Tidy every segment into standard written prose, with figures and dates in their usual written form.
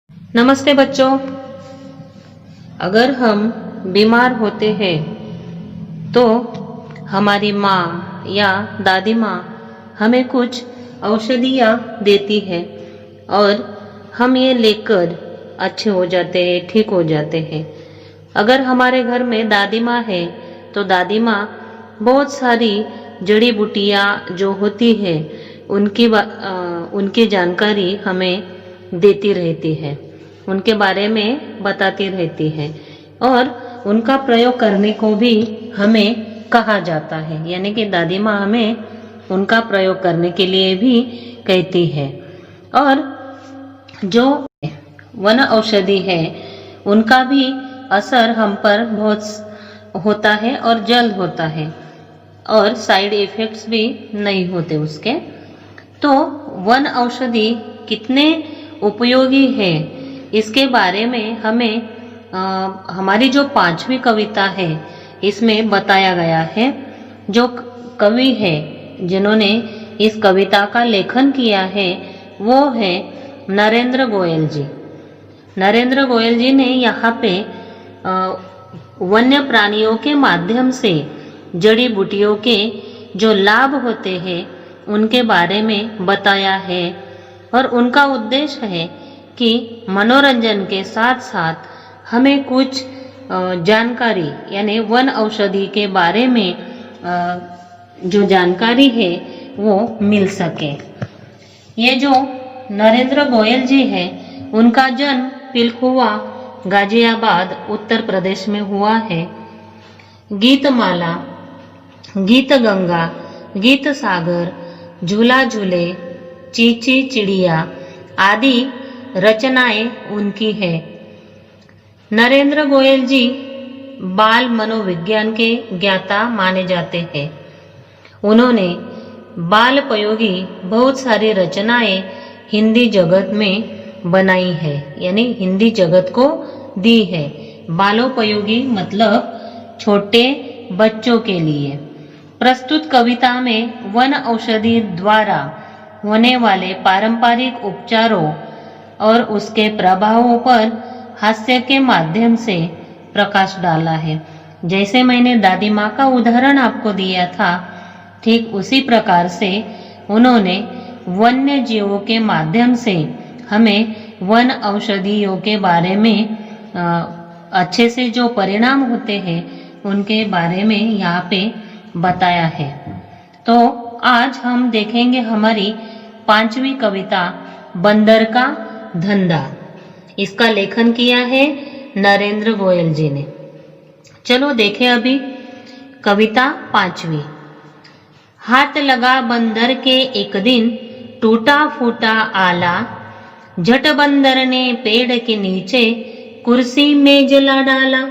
नमस्ते बच्चों। अगर हम बीमार होते हैं तो हमारी माँ या दादी माँ हमें कुछ औषधियाँ देती है और हम ये लेकर अच्छे हो जाते हैं, ठीक हो जाते हैं। अगर हमारे घर में दादी माँ है तो दादी माँ बहुत सारी जड़ी बूटियाँ जो होती है उनकी जानकारी हमें देती रहती है, उनके बारे में बताती रहती है और उनका प्रयोग करने को भी हमें कहा जाता है, यानी कि दादी माँ हमें उनका प्रयोग करने के लिए भी कहती है। और जो वन औषधि है उनका भी असर हम पर बहुत होता है और जल्द होता है और साइड इफेक्ट्स भी नहीं होते उसके। तो वन औषधि कितने उपयोगी है इसके बारे में हमें हमारी जो 5वीं कविता है इसमें बताया गया है। जो कवि है जिन्होंने इस कविता का लेखन किया है वो है नरेंद्र गोयल जी। नरेंद्र गोयल जी ने यहाँ पे वन्य प्राणियों के माध्यम से जड़ी बूटियों के जो लाभ होते हैं उनके बारे में बताया है और उनका उद्देश्य है कि मनोरंजन के साथ साथ हमें कुछ जानकारी यानी वन औषधि के बारे में जो जानकारी है वो मिल सके। ये जो नरेंद्र गोयल जी हैं उनका जन्म पिलखुवा गाजियाबाद उत्तर प्रदेश में हुआ है। गीतमाला, गीत गंगा, गीत सागर, झूला झूले, चींची चिड़िया आदि रचनाएं उनकी है। नरेंद्र गोयल जी बाल मनोविज्ञान के ज्ञाता माने जाते हैं। उन्होंने बाल उपयोगी बहुत सारी रचनाएं हिंदी जगत में बनाई है, यानी हिंदी जगत को दी है। बालोपयोगी मतलब छोटे बच्चों के लिए। प्रस्तुत कविता में वन औषधि द्वारा होने वाले पारंपरिक उपचारों और उसके प्रभावों पर हास्य के माध्यम से प्रकाश डाला है। जैसे मैंने दादी माँ का उदाहरण आपको दिया था, ठीक उसी प्रकार से उन्होंने वन्य जीवों के माध्यम से हमें वन औषधियों के बारे में अच्छे से जो परिणाम होते हैं उनके बारे में यहाँ पे बताया है। तो आज हम देखेंगे हमारी 5वीं कविता बंदर का धंधा। इसका लेखन किया है नरेंद्र गोयल जी ने। चलो देखें अभी कविता 5वीं। हाथ लगा बंदर के एक दिन, टूटा फूटा आला, झट बंदर ने पेड़ के नीचे कुर्सी मेज ला डाला।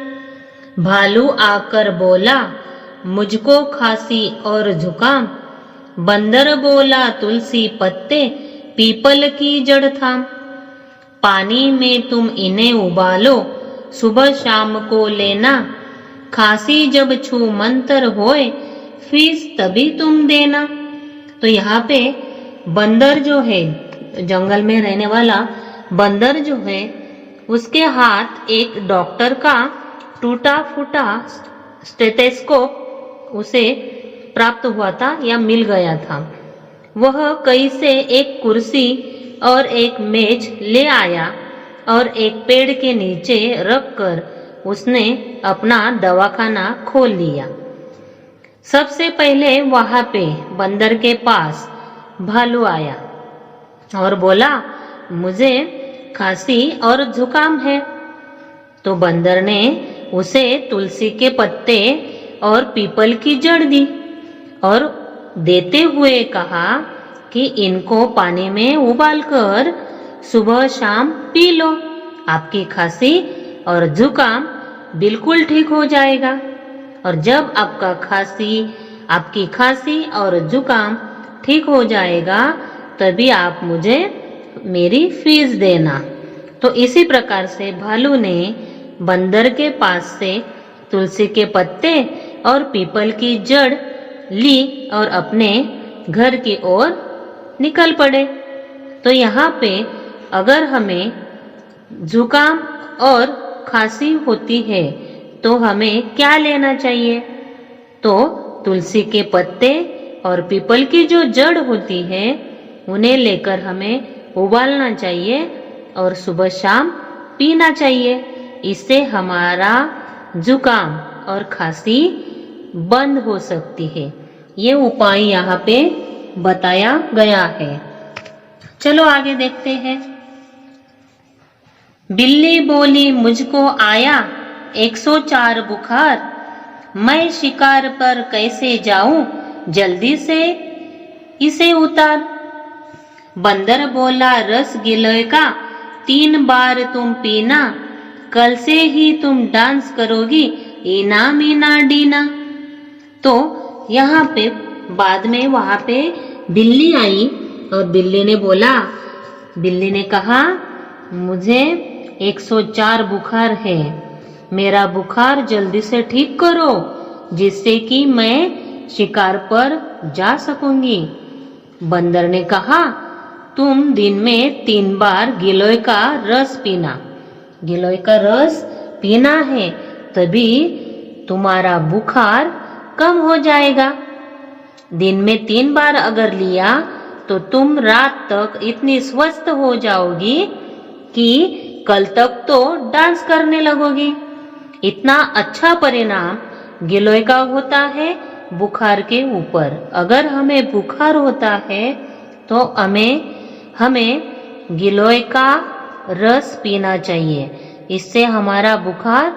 भालू आकर बोला, मुझको खांसी और जुकाम। बंदर बोला, तुलसी पत्ते पीपल की जड़ थाम। पानी में तुम इन्हें उबालो, सुबह शाम को लेना। खांसी जब छू मंतर होए, फीस तभी तुम देना। तो यहाँ पे बंदर जो है, जंगल में रहने वाला बंदर जो है, उसके हाथ एक डॉक्टर का टूटा फूटा स्टेथोस्कोप उसे प्राप्त हुआ था या मिल गया था। वह कहीं से एक कुर्सी और एक मेज ले आया और एक पेड़ के नीचे रखकर उसने अपना दवाखाना खोल लिया। सबसे पहले वहां पे बंदर के पास भालू आया और बोला, मुझे खांसी और जुकाम है। तो बंदर ने उसे तुलसी के पत्ते और पीपल की जड़ दी और देते हुए कहा कि इनको पानी में उबालकर सुबह शाम पी लो, आपकी खांसी और जुकाम बिल्कुल ठीक हो जाएगा। और जब आपकी खांसी और जुकाम ठीक हो जाएगा तभी आप मुझे मेरी फीस देना। तो इसी प्रकार से भालू ने बंदर के पास से तुलसी के पत्ते और पीपल की जड़ ली और अपने घर की ओर निकल पड़े। तो यहाँ पे अगर हमें जुकाम और खांसी होती है तो हमें क्या लेना चाहिए? तो तुलसी के पत्ते और पीपल की जो जड़ होती है उन्हें लेकर हमें उबालना चाहिए और सुबह शाम पीना चाहिए। इससे हमारा जुकाम और खांसी बंद हो सकती है। ये उपाय यहाँ पे बताया गया है। चलो आगे देखते हैं। बिल्ली बोली मुझको आया 104 बुखार, मैं शिकार पर कैसे जाऊं, जल्दी से इसे उतार। बंदर बोला रस गिलोय का 3 बार तुम पीना, कल से ही तुम डांस करोगी इना मीना डीना। तो यहाँ पे बाद में वहां पे बिल्ली आई और बिल्ली ने कहा मुझे 104 बुखार है, मेरा बुखार जल्दी से ठीक करो जिससे कि मैं शिकार पर जा सकूंगी। बंदर ने कहा तुम दिन में 3 बार गिलोय का रस पीना, गिलोय का रस पीना है तभी तुम्हारा बुखार कम हो जाएगा। दिन में 3 बार अगर लिया तो तुम रात तक इतनी स्वस्थ हो जाओगी कि कल तक तो डांस करने लगोगी। इतना अच्छा परिणाम गिलोय का होता है बुखार के ऊपर। अगर हमें बुखार होता है तो हमें गिलोय का रस पीना चाहिए, इससे हमारा बुखार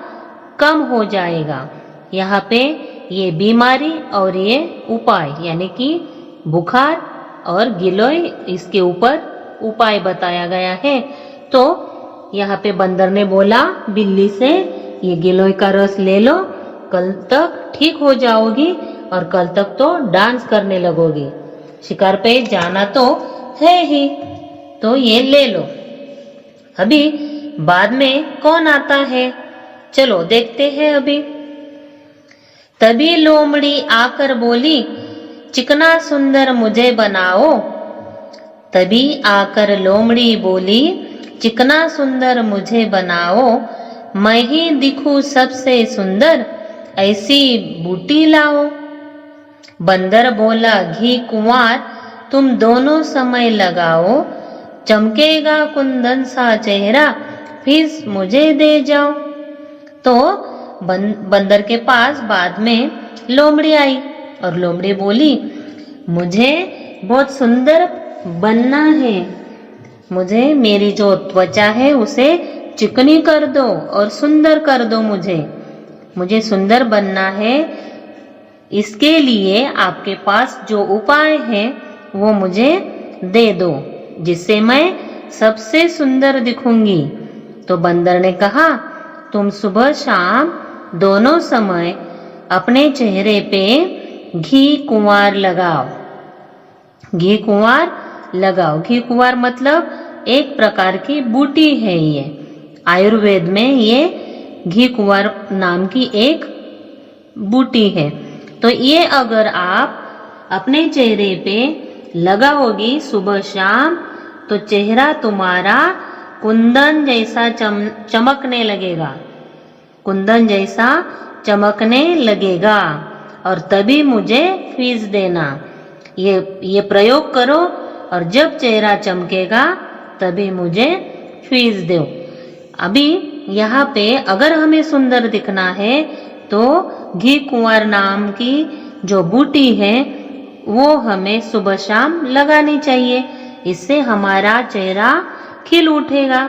कम हो जाएगा। यहाँ पे ये बीमारी और ये उपाय यानी कि बुखार और गिलोय इसके ऊपर उपाय बताया गया है। तो यहाँ पे बंदर ने बोला बिल्ली से ये गिलोय का रस ले लो, कल तक ठीक हो जाओगी और कल तक तो डांस करने लगोगी। शिकार पे जाना तो है ही, तो ये ले लो। अभी बाद में कौन आता है, चलो देखते हैं अभी। तभी लोमड़ी आकर बोली चिकना सुंदर मुझे बनाओ। तभी आकर लोमड़ी बोली चिकना सुंदर मुझे बनाओ, मैं ही दिखूं सबसे सुंदर, ऐसी बूटी लाओ। बंदर बोला घी कुंवार तुम दोनों समय लगाओ, चमकेगा कुंदन सा चेहरा फीस मुझे दे जाओ। तो बंदर के पास बाद में लोमड़ी आई और लोमड़ी बोली मुझे बहुत सुंदर बनना है, मुझे मेरी जो त्वचा है उसे चिकनी कर दो और सुंदर कर दो, मुझे सुंदर बनना है। इसके लिए आपके पास जो उपाय है वो मुझे दे दो जिससे मैं सबसे सुंदर दिखूंगी। तो बंदर ने कहा तुम सुबह शाम दोनों समय अपने चेहरे पे घी कुंवार लगाओ। घी कुंवार लगाओ, घी कुंवार मतलब एक प्रकार की बूटी है। ये आयुर्वेद में ये घी कुंवार नाम की एक बूटी है। तो ये अगर आप अपने चेहरे पे लगाओगी सुबह शाम तो चेहरा तुम्हारा कुंदन जैसा चमकने लगेगा, कुंदन जैसा चमकने लगेगा। और तभी मुझे फीस देना। ये प्रयोग करो और जब चेहरा चमकेगा तभी मुझे फीस दो। अभी यहाँ पे अगर हमें सुंदर दिखना है तो घी कुंवार नाम की जो बूटी है वो हमें सुबह शाम लगानी चाहिए। इससे हमारा चेहरा खिल उठेगा,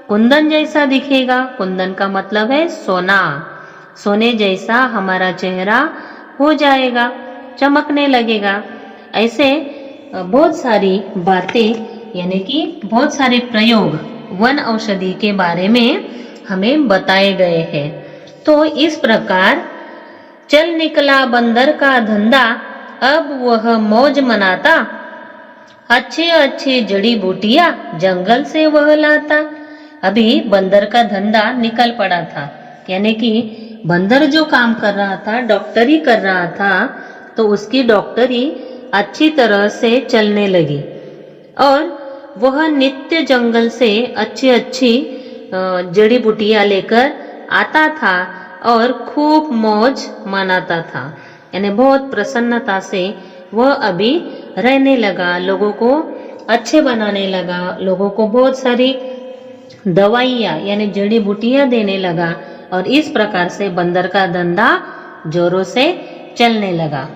कुंदन जैसा दिखेगा। कुंदन का मतलब है सोना, सोने जैसा हमारा चेहरा हो जाएगा, चमकने लगेगा। ऐसे बहुत सारी बातें यानी कि बहुत सारे प्रयोग वन औषधि के बारे में हमें बताए गए हैं। तो इस प्रकार चल निकला बंदर का धंधा, अब वह मौज मनाता, अच्छे अच्छे जड़ी बूटियां जंगल से वह लाता। अभी बंदर का धंधा निकल पड़ा था, यानी कि बंदर जो काम कर रहा था, डॉक्टरी कर रहा था, तो उसकी डॉक्टरी अच्छी तरह से चलने लगी और वह नित्य जंगल से अच्छी अच्छी जड़ी बूटियां लेकर आता था और खूब मौज मनाता था। यानी बहुत प्रसन्नता से वह अभी रहने लगा, लोगों को अच्छे बनाने लगा, लोगों को बहुत सारी दवाइयाँ यानी जड़ी बूटियां देने लगा और इस प्रकार से बंदर का धंधा जोरों से चलने लगा।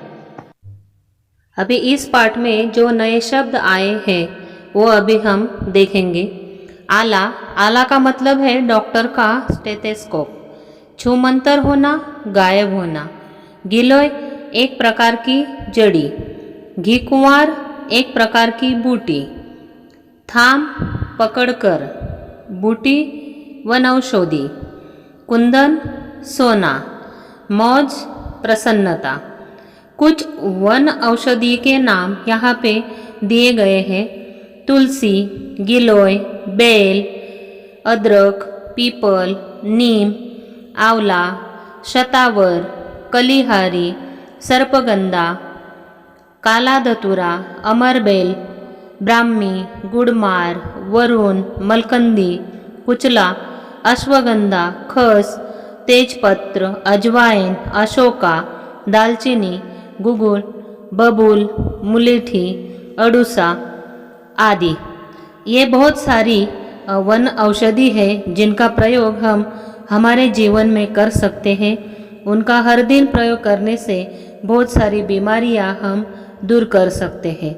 अभी इस पाठ में जो नए शब्द आए हैं वो अभी हम देखेंगे। आला, आला का मतलब है डॉक्टर का स्टेथोस्कोप। छूमंतर होना, गायब होना। गिलोय एक प्रकार की जड़ी। घीकुंवार एक प्रकार की बूटी। थाम पकड़कर, बूटी वनौषधि। कुंदन सोना। मौज प्रसन्नता। कुछ वन औषधि के नाम यहाँ पे दिए गए हैं। तुलसी, गिलोय, बेल, अदरक, पीपल, नीम, आंवला, शतावर, कलिहारी, सर्पगंधा, काला धतूरा, अमरबेल, ब्राह्मी, गुड़मार, वरुण, मलकंदी, कुचला, अश्वगंधा, खस, तेजपत्र, अजवाइन, अशोका, दालचीनी, गुगुल, बबूल, मुलेठी, अड़ूसा आदि। ये बहुत सारी वन औषधि है जिनका प्रयोग हम हमारे जीवन में कर सकते हैं। उनका हर दिन प्रयोग करने से बहुत सारी बीमारियां हम दूर कर सकते हैं।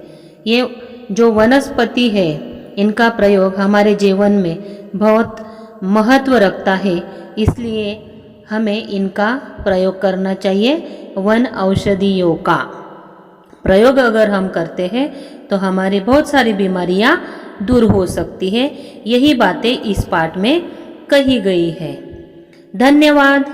ये जो वनस्पति है इनका प्रयोग हमारे जीवन में बहुत महत्व रखता है, इसलिए हमें इनका प्रयोग करना चाहिए। वन औषधियों का प्रयोग अगर हम करते हैं तो हमारी बहुत सारी बीमारियां दूर हो सकती है। यही बातें इस पाठ में कही गई है। धन्यवाद।